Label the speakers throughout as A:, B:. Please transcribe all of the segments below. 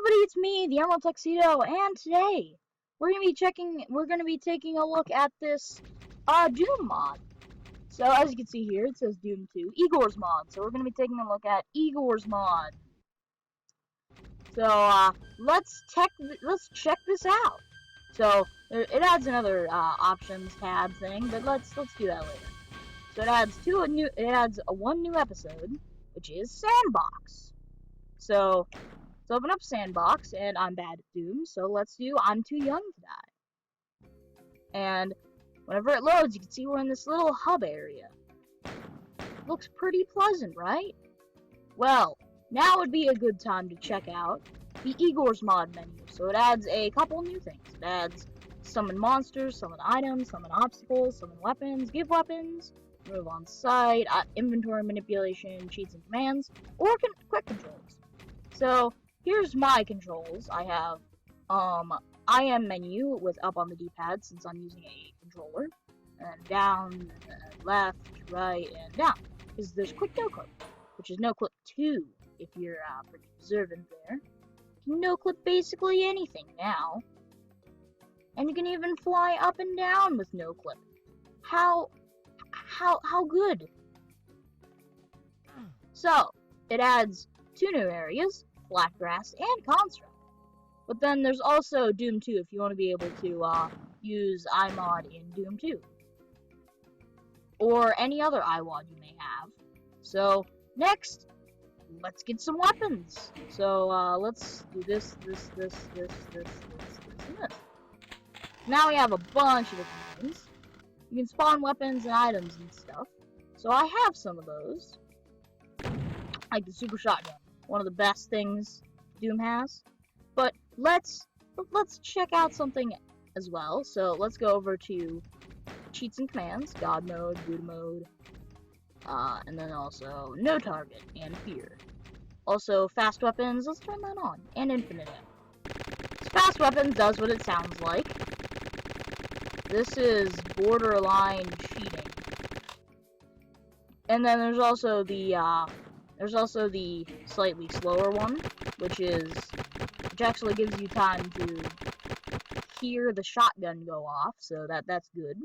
A: everybody, it's me, the Emerald Tuxedo, and today we're gonna be taking a look at this Doom mod. So as you can see here, it says Doom 2, Igor's mod. So we're gonna be taking a look at Igor's mod. So let's check this out. So it adds another options tab thing, but let's do that later. So it adds one new episode, which is Sandbox. So let's open up Sandbox, and I'm bad at Doom, so let's do I'm Too Young to Die. And whenever it loads, you can see we're in this little hub area. Looks pretty pleasant, right? Well, now would be a good time to check out the Igor's mod menu. So it adds a couple new things. It adds summon monsters, summon items, summon obstacles, summon weapons, give weapons, move on site, inventory manipulation, cheats and commands, or quick controls. So here's my controls. I have IM menu with up on the D-pad since I'm using a controller, and down, left, right, and down. Because there's quick no clip, which is no clip 2 if you're pretty observant there. You can no clip basically anything now, and you can even fly up and down with no clip. How good? So it adds 2 new areas, Black Grass and Construct. But then there's also Doom 2 if you want to be able to use iMod in Doom 2. Or any other iWad you may have. So next, let's get some weapons. So let's do this, and this. Now we have a bunch of different things. You can spawn weapons and items and stuff. So I have some of those. Like the super shotgun. One of the best things Doom has. But let's check out something as well. So let's go over to cheats and commands, God mode, Buddha mode, and then also no target and fear. Also fast weapons, let's turn that on, and infinite ammo. Fast weapons does what it sounds like. This is borderline cheating. And then there's also the slightly slower one, which actually gives you time to hear the shotgun go off, so that's good.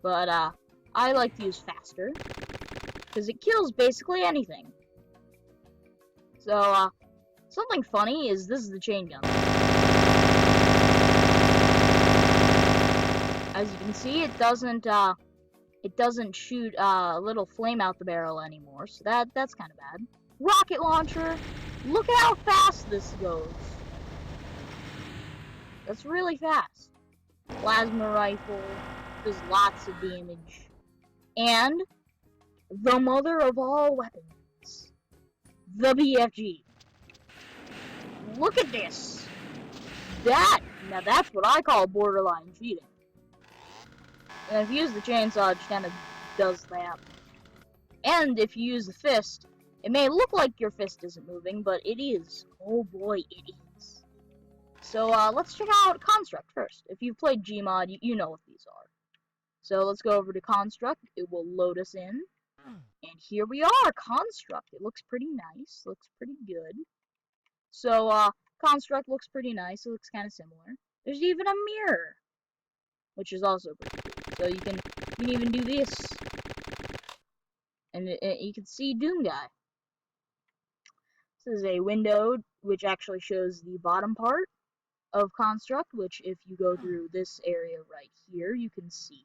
A: But I like to use faster, because it kills basically anything. So something funny is this is the chain gun. As you can see, it doesn't shoot a little flame out the barrel anymore, so that's kind of bad. Rocket launcher. Look at how fast this goes. That's really fast. Plasma rifle does lots of damage. And the mother of all weapons, the BFG. Look at this. Now that's what I call borderline cheating. And if you use the chainsaw, it just kind of does that. And if you use the fist, it may look like your fist isn't moving, but it is. Oh boy, it is. So let's check out Construct first. If you've played Gmod, you know what these are. So let's go over to Construct. It will load us in. And here we are, Construct. It looks pretty nice. Looks pretty good. So Construct looks pretty nice. It looks kind of similar. There's even a mirror, which is also pretty cool. So you can even do this. And you can see Doom Guy. This is a window which actually shows the bottom part of Construct, which if you go through this area right here, you can see.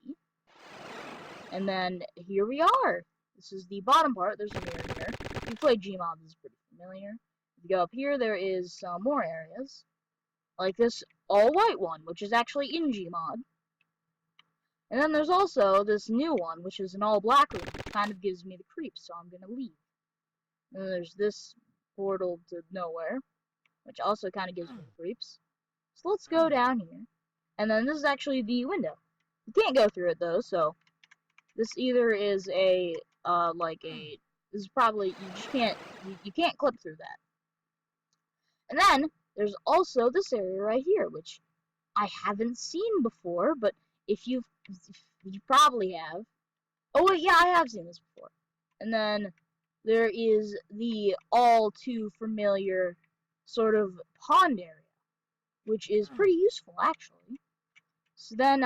A: And then here we are. This is the bottom part. There's a mirror here. If you play Gmod, this is pretty familiar. If you go up here, there is some more areas. Like this all-white one, which is actually in Gmod. And then there's also this new one, which is an all-black room, which kind of gives me the creeps, so I'm gonna leave. And then there's this portal to nowhere, which also kind of gives me the creeps. So let's go down here. And then this is actually the window. You can't go through it though, so this either is this is probably, you can't clip through that. And then there's also this area right here, which I haven't seen before, but if you probably have. Oh wait, yeah, I have seen this before. And then there is the all too familiar sort of pond area, which is pretty useful actually. So then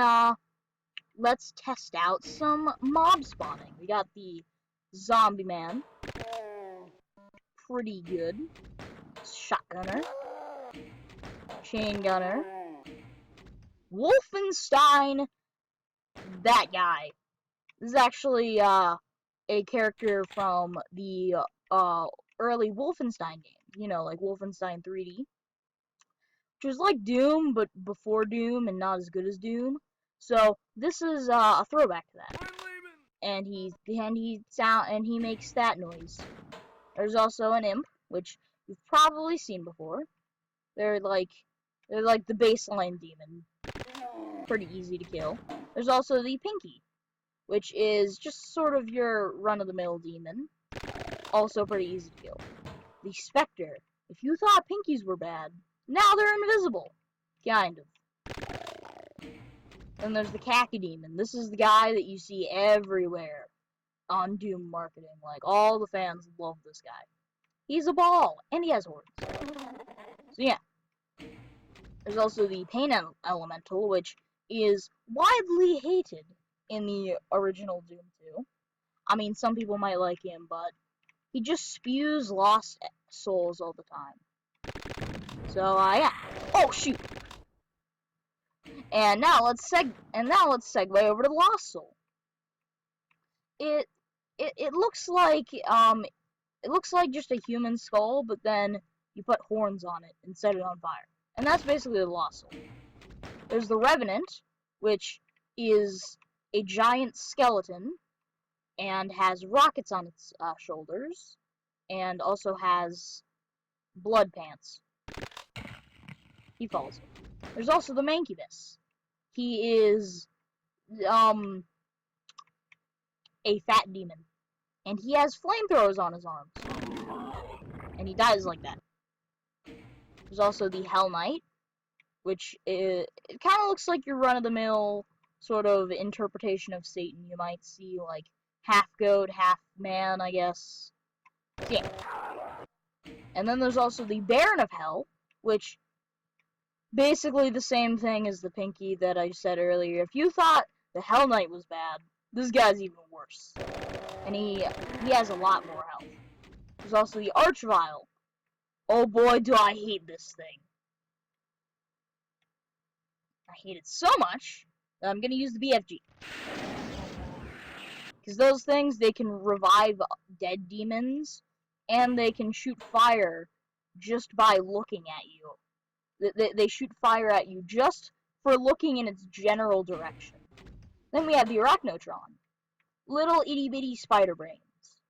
A: let's test out some mob spawning. We got the zombie man, pretty good. Shotgunner, chain gunner, Wolfenstein, that guy. This is actually a character from the early Wolfenstein games, you know, like Wolfenstein 3D, which was like Doom, but before Doom and not as good as Doom. So this is a throwback to that. And he makes that noise. There's also an imp, which you've probably seen before. They're like the baseline demon. Pretty easy to kill. There's also the Pinky, which is just sort of your run-of-the-mill demon. Also pretty easy to kill. The Spectre. If you thought Pinkies were bad, now they're invisible. Kind of. Then there's the Khaki Demon. This is the guy that you see everywhere on Doom marketing. Like, all the fans love this guy. He's a ball, and he has horns. So yeah. There's also the Pain Elemental, which is widely hated in the original Doom 2. I mean, some people might like him, but he just spews lost souls all the time. So, yeah. Oh, shoot! And now let's segue over to Lost Soul. It looks like just a human skull, but then you put horns on it and set it on fire. And that's basically the Lost Soul. There's the Revenant, which is a giant skeleton and has rockets on its shoulders, and also has blood pants. He follows him. There's also the Mancubus. He is a fat demon, and he has flamethrowers on his arms, and he dies like that. There's also the Hell Knight, which it kind of looks like your run-of-the-mill sort of interpretation of Satan. You might see like half goat, half man, I guess. Yeah. And then there's also the Baron of Hell, which basically the same thing as the Pinky that I said earlier. If you thought the Hell Knight was bad, this guy's even worse. And he has a lot more health. There's also the Archvile. Oh boy, do I hate this thing. I hate it so much that I'm gonna use the BFG. Because those things, they can revive dead demons, and they can shoot fire just by looking at you. They shoot fire at you just for looking in its general direction. Then we have the Arachnotron. Little itty bitty spider brains.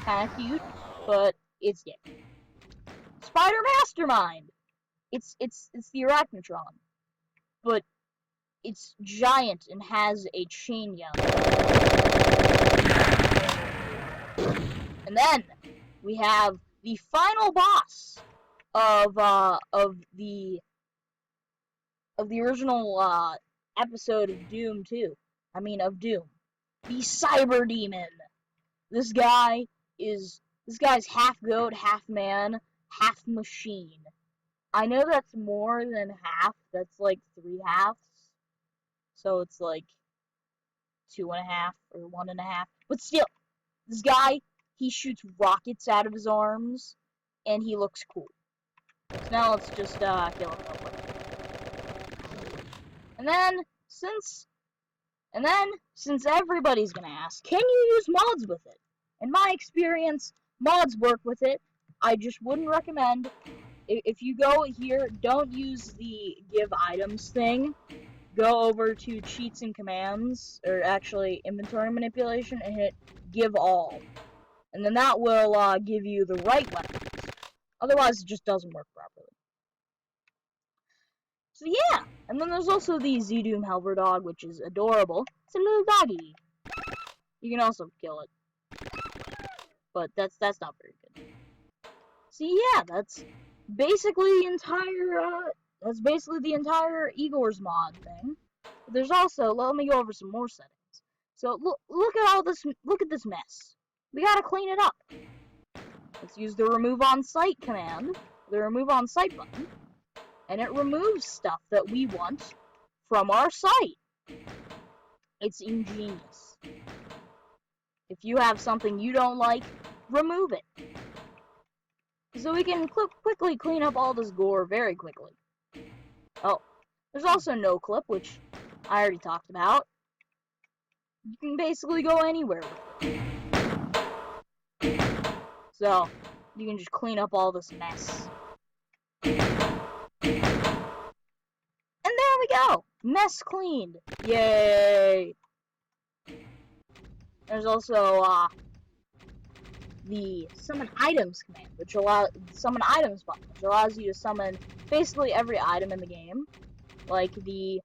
A: Kinda cute, but it's gay. Spider Mastermind! It's the Arachnotron. But it's giant and has a chain gun. And then we have the final boss of the original episode of Doom 2. I mean of Doom. The Cyber Demon. This guy's half goat, half man, half machine. I know that's more than half. That's like 3 halves. So it's like 2.5 or 1.5. But still, this guy, he shoots rockets out of his arms, and he looks cool. So now let's just kill him real quick. And then since everybody's gonna ask, can you use mods with it? In my experience, mods work with it. I just wouldn't recommend. If you go here, don't use the give items thing. Go over to cheats and commands, or actually inventory manipulation, and hit give all. And then that will give you the right weapons. Otherwise, it just doesn't work properly. So yeah, and then there's also the Z-Doom Helper Dog, which is adorable. It's a little doggy. You can also kill it. But that's not very good. So yeah, that's basically the entire Igor's mod thing. But there's also, let me go over some more settings. So look at all this, look at this mess. We gotta clean it up. let's use the remove on site command, the remove on site button, and it removes stuff that we want from our site. It's ingenious. If you have something you don't like, remove it. So we can quickly clean up all this gore very quickly. Oh, there's also no clip, which I already talked about. You can basically go anywhere with it. So, you can just clean up all this mess. And there we go! Mess cleaned! Yay! There's also, the summon items command, which allows summon items button, which allows you to summon basically every item in the game, like the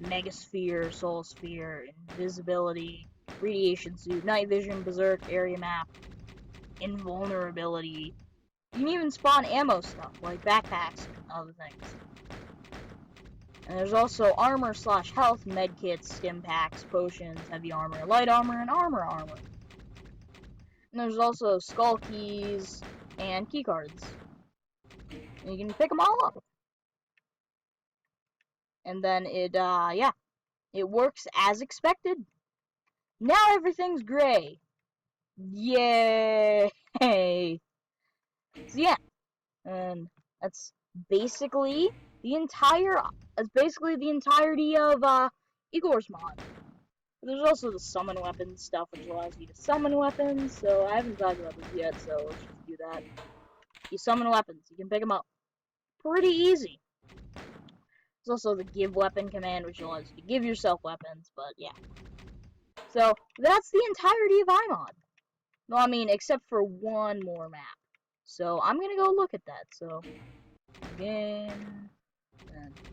A: Megasphere, Soul Sphere, Invisibility, Radiation Suit, Night Vision, Berserk, Area Map, Invulnerability. You can even spawn ammo stuff, like backpacks and other things. And there's also armor/health, medkits, stim packs, potions, heavy armor, light armor, and armor. And there's also skull keys and keycards. And you can pick them all up. And then it works as expected. Now everything's gray. Yay! So yeah, and that's basically the entirety of Igor's mod. There's also the summon weapons stuff, which allows you to summon weapons. So I haven't talked about this yet, so let's just do that. You summon weapons, you can pick them up. Pretty easy. There's also the give weapon command, which allows you to give yourself weapons, but yeah. So that's the entirety of iMod. No, I mean, except for one more map. So I'm gonna go look at that. So again,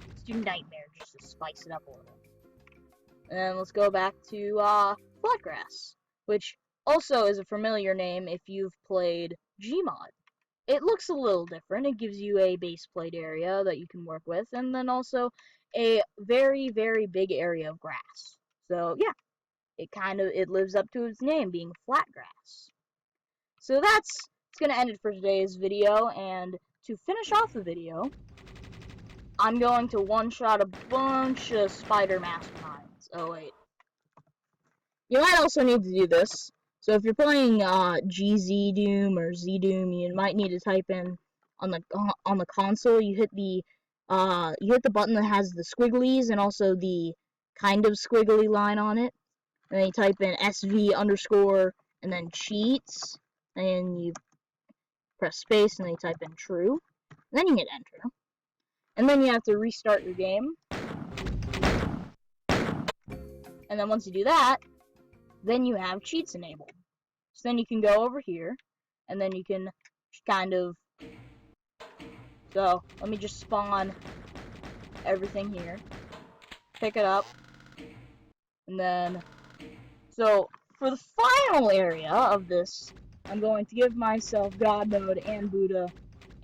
A: let's do Nightmare just to spice it up a little. And then let's go back to Flatgrass, which also is a familiar name if you've played gmod. It looks a little different. It gives you a base plate area that you can work with, and then also a very, very big area of grass. So yeah, it lives up to its name, being flat grass. So it's gonna end it for today's video, and to finish off the video, I'm going to one-shot a bunch of spider masterminds. Oh wait. You might also need to do this. So if you're playing GZ Doom or Z Doom, you might need to type in on the console. You hit the button that has the squigglies and also the kind of squiggly line on it, and then you type in SV_ and then cheats, and you press space and then you type in true, and then you hit enter, and then you have to restart your game. And then once you do that, then you have cheats enabled. So then you can go over here, and then you can kind of... So, let me just spawn everything here. Pick it up. And then... So, for the final area of this, I'm going to give myself God Mode and Buddha,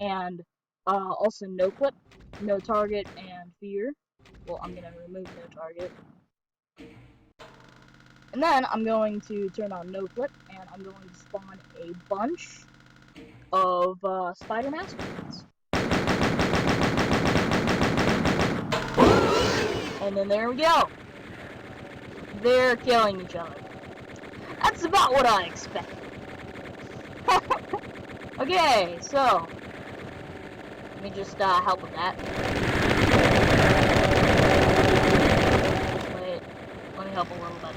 A: and also no clip, no target, and fear. Well, I'm going to remove no target. And then I'm going to turn on no clip, and I'm going to spawn a bunch of spider masterminds. And then there we go. They're killing each other. That's about what I expected. Okay, so let me just help with that. Wait, let me help a little bit.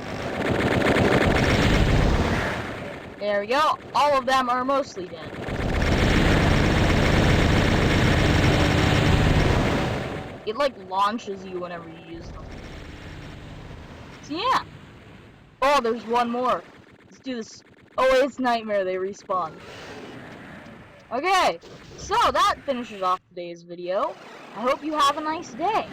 A: There we go. All of them are mostly dead. It like launches you whenever you use them. So yeah. Oh, there's one more. Let's do this. Oh, it's Nightmare. They respawn. Okay, so that finishes off today's video. I hope you have a nice day.